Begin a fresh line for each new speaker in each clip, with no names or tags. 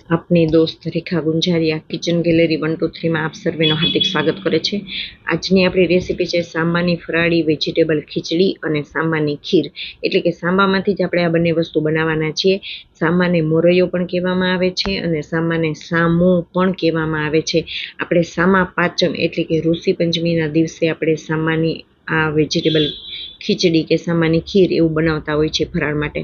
આપની દોસ્ત રેખા Gunjariya kitchen gallery 123 માં આપ સર્વેનું હાર્દિક સ્વાગત કરે છે। આજની આપણી રેસીપી છે સાંબાની ફરાળી વેજીટેબલ ખીચડી અને સાંબાની ખીર। એટલે કે સાંબામાંથી જ આપણે આ બંને વસ્તુ બનાવવાના છીએ। સાંબાને મોરૈયો પણ કહેવામાં આવે છે અને સાંબાને સામો પણ કહેવામાં આવે છે। આપણે સામા પાંચમ એટલે કે ઋષિ પંચમીના દિવસે આપણે સાંબાની આ વેજીટેબલ ખીચડી કે સાંબાની ખીર એવું બનાવતા હોય છે ફરાળ માટે।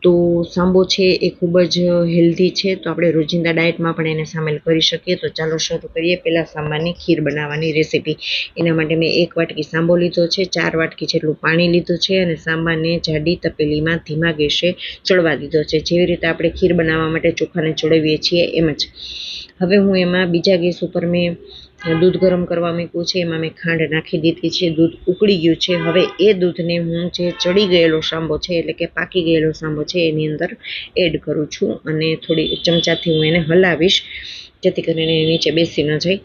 તો સાંબો છે એ ખૂબ જ હેલ્ધી છે, તો આપણે રોજિંદા ડાયટમાં પણ એને સામેલ કરી શકીએ। તો ચાલો શરૂ કરીએ પહેલાં સાંબાની ખીર બનાવવાની રેસીપી। એના માટે મેં 1 વાટકી સાંબો લીધો છે, 4 વાટકી જેટલું પાણી લીધું છે અને સાંબાને જાડી તપેલીમાં ધીમા ગેસે ચડવા દીધો છે। જેવી રીતે આપણે ખીર બનાવવા માટે ચોખાને ચડાવીએ છીએ એમ જ। હવે હું એમાં બીજા ગેસ ઉપર મેં દૂધ ગરમ કરવા મૂક્યું છે, એમાં મેં ખાંડ નાખી દીધી છે। દૂધ ઉકળી ગયું છે। હવે એ દૂધને હું જે ચડી ગયેલો સાંબો છે એટલે કે પાકી ગયેલો સાંબો છે એની અંદર એડ કરું છું અને થોડી ચમચાથી હું એને હલાવીશ જેથી કરીને નીચે બેસી ન જાય।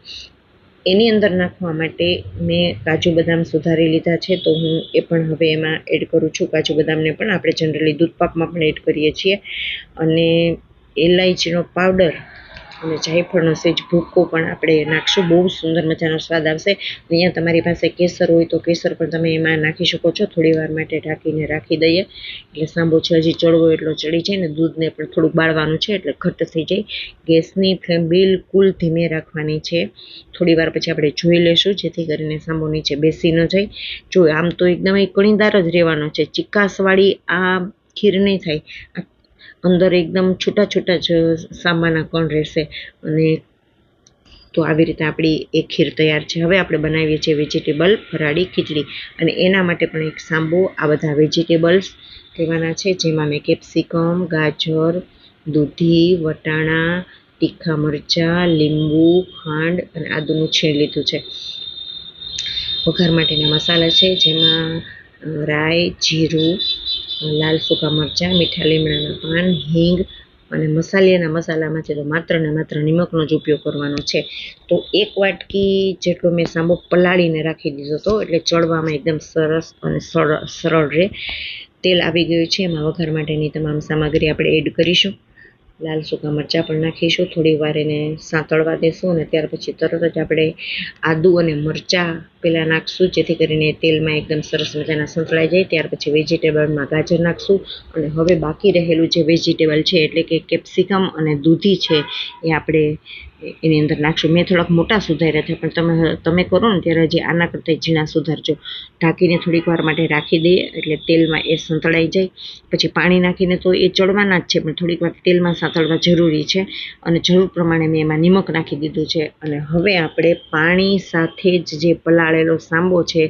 એની અંદર નાખવા માટે મેં કાજુ બદામ સુધારી લીધા છે, તો હું એ પણ હવે એમાં એડ કરું છું। કાજુ બદામને પણ આપણે જનરલી દૂધ પાકમાં પણ એડ કરીએ છીએ। અને ઇલાયચીનો પાવડર અને જાયફળનો સેજ ભૂકો પણ આપણે નાખશું, બહુ સુંદર મજાનો સ્વાદ આવશે। અહીંયા તમારી પાસે કેસર હોય તો કેસર પણ તમે એમાં નાખી શકો છો। થોડી વાર માટે ઢાંકીને રાખી દઈએ એટલે સાંબો છે હજી ચડવો એટલો ચડી જાય ને દૂધને પણ થોડુંક બાળવાનું છે એટલે ઘટ્ટ થઈ જાય। ગેસની ફ્લેમ બિલકુલ ધીમે રાખવાની છે। થોડી વાર પછી આપણે જોઈ લેશું જેથી કરીને સાંબો નીચે બેસી ન જાય। જો આમ તો એકદમ કણીદાર જ રહેવાનો છે, ચિકાસવાળી આ ખીર નહીં થાય, અંદર એકદમ છૂટા છૂટા જ સાંબાના કણ રહેશે। અને તો આવી રીતે આપણી એક ખીર તૈયાર છે। હવે આપણે બનાવીએ છીએ વેજીટેબલ ફરાળી ખીચડી અને એના માટે પણ એક સાંબો આ બધા વેજીટેબલ્સ લેવાના છે, જેમાં મેં કેપ્સિકમ, ગાજર, દૂધી, વટાણા, તીખા મરચાં, લીંબુ, ખાંડ અને આદુનું છીણ લીધું છે। વઘાર માટેના મસાલા છે જેમાં રાઈ, જીરું, લાલ સૂકા મરચાં, મીઠા લીમડાના પાન, હિંગ અને મસાલિયાના મસાલામાં છે તો માત્ર ને માત્ર નિમકનો જ ઉપયોગ કરવાનો છે। તો 1 વાટકી જેટલો મેં સાંબો પલાળીને રાખી દીધો હતો એટલે ચડવામાં એકદમ સરસ અને સરળ રહે। તેલ આવી ગયું છે, એમાં વઘાર માટેની તમામ સામગ્રી આપણે એડ કરીશું। લાલ સૂકા મરચાં પણ નાખીશું, થોડી વાર એને સાંતળવા દેશું અને ત્યાર પછી તરત જ આપણે આદુ અને મરચાં પહેલાં નાખશું જેથી કરીને તેલમાં એકદમ સરસ મજાના સંતળાઈ જાય। ત્યાર પછી વેજીટેબલમાં ગાજર નાખશું અને હવે બાકી રહેલું જે વેજીટેબલ છે એટલે કે કેપ્સિકમ અને દૂધી છે એ આપણે એની અંદર નાખશું। મેં થોડાક મોટા સુધાર્યા છે પણ તમે કરો ને ત્યારે હજી આના કરતાં ઝીણા સુધારજો। ઢાંકીને થોડીક વાર માટે રાખી દઈએ એટલે તેલમાં એ સંતળાઈ જાય। પછી પાણી નાખીને તો એ ચડવાના જ છે પણ થોડીક વાર તેલમાં સાંતળવા જરૂરી છે અને જરૂર પ્રમાણે મેં એમાં નિમક નાખી દીધું છે। અને હવે આપણે પાણી સાથે જ જે પલાળેલો સાંબો છે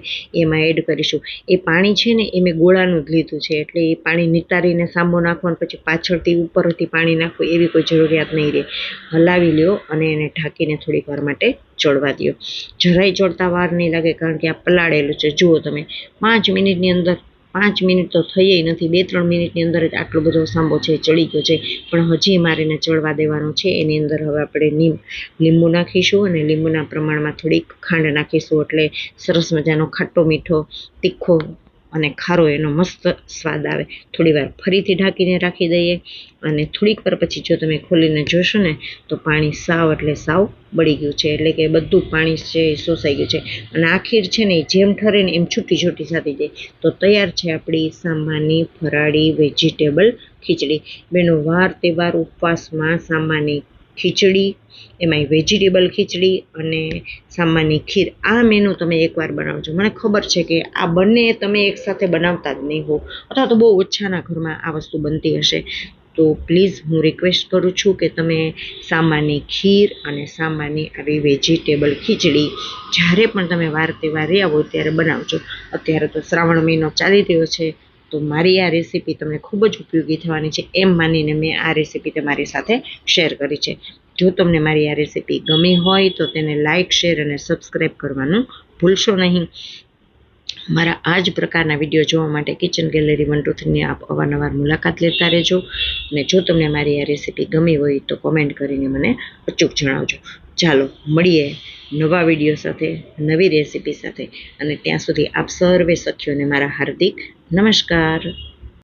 એમાં એડ કરીશું। એ પાણી છે ને એ મેં ગોળાનું જ લીધું છે એટલે એ પાણી નિતારીને સાંબો નાખવાનું પછી પાછળથી ઉપરથી પાણી નાખવું એવી કોઈ જરૂરિયાત નહીં રહે। હલાવી લ્યો અને એને ઢાંકીને થોડીક વાર માટે ચડવા દો। જરાય ચડતા વાર નહીં લાગે કારણ કે આ પલાળેલું છે। જુઓ તમે 5 મિનિટની અંદર, 5 મિનિટ તો થઈ નથી, 2-3 મિનિટની અંદર જ આટલો બધો સાંબો છે ચડી ગયો છે પણ હજી મારે એને ચડવા દેવાનો છે। એની અંદર હવે આપણે લીંબુ નાખીશું અને લીંબુના પ્રમાણમાં થોડીક ખાંડ નાખીશું એટલે સરસ મજાનો ખાટો મીઠો તીખો અને ખારો એનો મસ્ત સ્વાદ આવે। થોડી વાર ફરીથી ઢાંકીને રાખી દઈએ અને થોડીક વાર પછી જો તમે ખોલીને જોશો ને તો પાણી સાવ એટલે સાવ બળી ગયું છે એટલે કે બધું પાણી છે એ શોષાઈ ગયું છે અને આ ખીર છે ને જેમ ઠરે ને એમ છૂટી છૂટી થતી જાય। તો તૈયાર છે આપણી સાંબાની ફરાળી વેજીટેબલ ખીચડી। બેનો વાર તહેવાર ઉપવાસમાં સાંબાની ખીચડી, એમાંય વેજીટેબલ ખીચડી અને સાંબાની ખીર, આ મેનુ તમે એકવાર બનાવજો। મને ખબર છે કે આ બંને તમે એકસાથે બનાવતા જ નહીં હો અથવા તો બહુ ઓછાના ઘરમાં આ વસ્તુ બનતી હશે। તો પ્લીઝ હું રિક્વેસ્ટ કરું છું કે તમે સાંબાની ખીર અને સાંબાની આવી વેજીટેબલ ખીચડી જ્યારે પણ તમે વાર તહેવાર રહ્યા હોય ત્યારે બનાવજો। અત્યારે તો શ્રાવણ મહિનો ચાલી રહ્યો છે તો મારી આ રેસીપી તમને ખૂબ જ ઉપયોગી થવાની છે એમ માનીને મેં આ રેસીપી તમારી સાથે શેર કરી છે। જો તમને મારી આ રેસીપી ગમી હોય તો તેને લાઇક, શેર અને સબસ્ક્રાઈબ કરવાનું ભૂલશો નહીં। મારા આ જ પ્રકારના વિડીયો જોવા માટે કિચન ગેલેરી 123ની આપ અવારનવાર મુલાકાત લેતા રહેજો અને જો તમને મારી આ રેસીપી ગમી હોય તો કોમેન્ટ કરીને મને અચૂક જણાવજો। ચાલો મળીએ નવા વિડીયો સાથે, નવી રેસીપી સાથે અને ત્યાં સુધી આપ સર્વે સખીઓને મારા હાર્દિક નમસ્કાર।